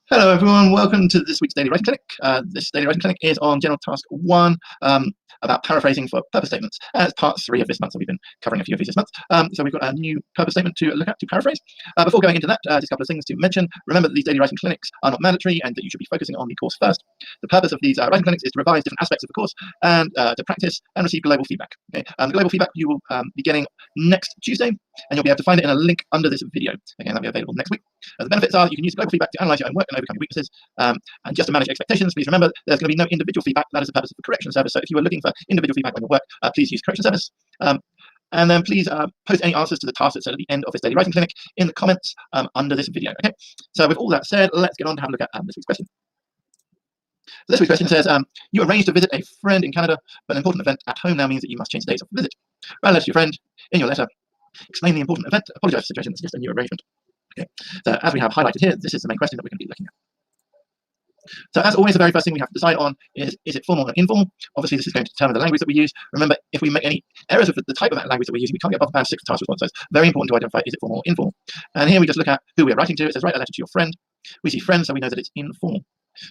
Hello everyone, welcome to this week's Daily Writing Clinic. This Daily Writing Clinic is on General Task 1 about paraphrasing for purpose statements. It's part 3 of this month, so we've been covering a few of these this month. So we've got a new purpose statement to look at, to paraphrase. Before going into that, just a couple of things to mention. Remember that these Daily Writing Clinics are not mandatory and that you should be focusing on the course first. The purpose of these writing clinics is to revise different aspects of the course and to practice and receive global feedback. Okay? The global feedback you will be getting next Tuesday, and you'll be able to find it in a link under this video. Again, that'll be available next week. The benefits are you can use global feedback to analyze your own work and overcome your weaknesses. And just to manage expectations, please remember there's going to be no individual feedback. That is the purpose of the correction service. So if you are looking for individual feedback on your work, please use correction service. And then please post any answers to the tasks that said at the end of this Daily Writing Clinic in the comments under this video. Okay. So with all that said, let's get on to have a look at this week's question. So this week's question says, you arranged to visit a friend in Canada, but an important event at home now means that you must change the dates of the visit. Write a letter to your friend. In your letter, explain the important event, apologize for the situation, it's just a new arrangement. Okay. So as we have highlighted here, this is the main question that we're going to be looking at. So as always, the very first thing we have to decide on is it formal or informal? Obviously, this is going to determine the language that we use. Remember, if we make any errors with the type of language that we're using, we can't get above band 6 task response. So it's very important to identify, is it formal or informal? And here we just look at who we're writing to. It says, write a letter to your friend. We see friend, so we know that it's informal.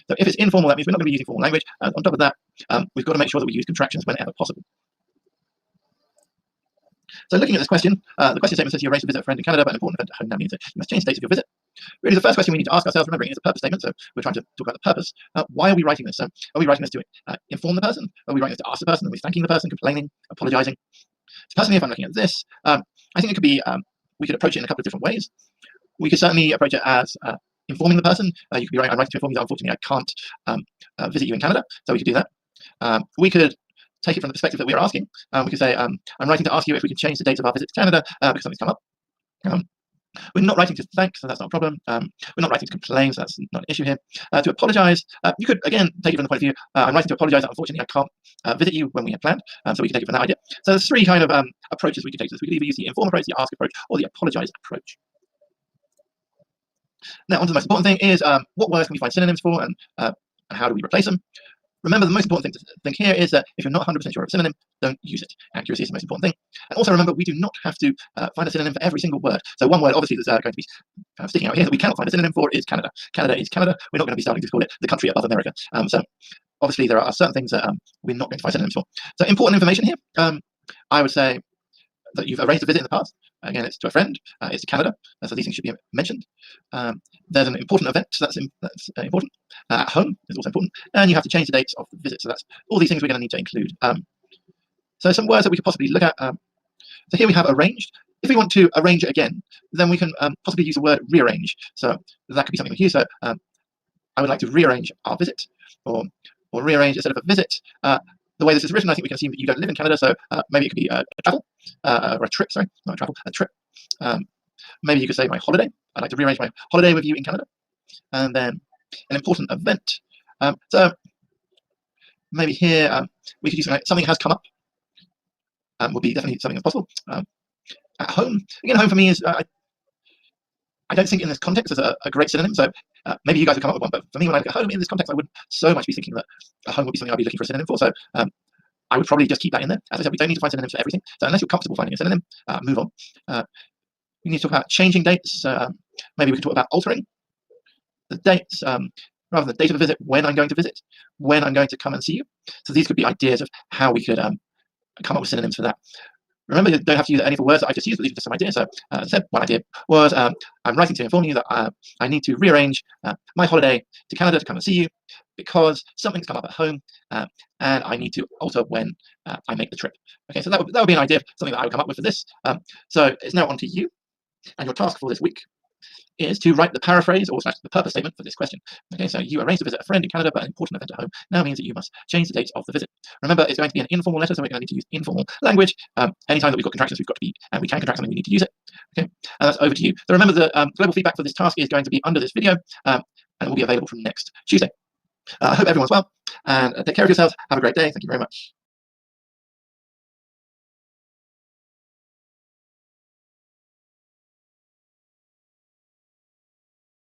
So if it's informal, that means we're not going to be using formal language. On top of that, we've got to make sure that we use contractions whenever possible. So looking at this question, the question statement says you arranged to visit a friend in Canada, but an important event at home now means that you must change the date of your visit. Really, the first question we need to ask ourselves, remembering it's a purpose statement, so we're trying to talk about the purpose. Why are we writing this? So are we writing this to inform the person? Are we writing this to ask the person? Are we thanking the person, complaining, apologizing? So personally, if I'm looking at this, I think it could be, we could approach it in a couple of different ways. We could certainly approach it as informing the person. You could be writing, I'm writing to inform you that unfortunately I can't visit you in Canada, so we could do that. We could take it from the perspective that we are asking. We could say, I'm writing to ask you if we can change the date of our visit to Canada because something's come up. We're not writing to thank, so that's not a problem. We're not writing to complain, so that's not an issue here. To apologize, you could, again, take it from the point of view, I'm writing to apologize that unfortunately I can't visit you when we had planned, so we can take it from that idea. So there's three kind of approaches we could take to this. We could either use the inform approach, the ask approach, or the apologize approach. Now, on to the most important thing is what words can we find synonyms for and how do we replace them? Remember, the most important thing to think here is that if you're not 100% sure of a synonym, don't use it. Accuracy is the most important thing. And also remember, we do not have to find a synonym for every single word. So one word, obviously, that's going to be sticking out here that we cannot find a synonym for is Canada. Canada is Canada. We're not going to be starting to call it the country above America. So obviously, there are certain things that we're not going to find synonyms for. So important information here. I would say that you've arranged a visit in the past. Again, it's to a friend, it's to Canada, so these things should be mentioned. There's an important event, so that's important. At home is also important, and you have to change the dates of the visit, so that's all these things we're going to need to include. So some words that we could possibly look at. So here we have arranged. If we want to arrange it again, then we can possibly use the word rearrange. So that could be something we use. So I would like to rearrange our visit, or rearrange instead of a visit. The way this is written, I think we can assume that you don't live in Canada, so maybe it could be a travel, or a trip, sorry, not a travel, a trip. Maybe you could say my holiday. I'd like to rearrange my holiday with you in Canada. And then an important event. So maybe here we could use something has come up. Would be definitely something that's possible. At home, again, home for me is, I don't think in this context is a great synonym, so maybe you guys have come up with one, but for me, when I look at home in this context, I wouldn't so much be thinking that a home would be something I'd be looking for a synonym for, so I would probably just keep that in there. As I said, we don't need to find synonyms for everything, so unless you're comfortable finding a synonym, move on. We need to talk about changing dates, maybe we can talk about altering the dates, rather than the date of the visit, when I'm going to visit, when I'm going to come and see you. So these could be ideas of how we could come up with synonyms for that. Remember, you don't have to use any of the words that I've just used, but these are just some ideas. So as I said, one idea was I'm writing to inform you that I need to rearrange my holiday to Canada to come and see you because something's come up at home and I need to alter when I make the trip. Okay, so that would be an idea of something that I would come up with for this. So it's now on to you, and your task for this week is to write the paraphrase or the purpose statement for this question. Okay, so you arranged to visit a friend in Canada, but an important event at home now means that you must change the dates of the visit. Remember, it's going to be an informal letter, so we're going to need to use informal language. Anytime that we've got contractions, we've got to be, and we can contract something, we need to use it. Okay, and that's over to you. So remember, the global feedback for this task is going to be under this video, and it will be available from next Tuesday. I hope everyone's well, and take care of yourselves. Have a great day. Thank you very much.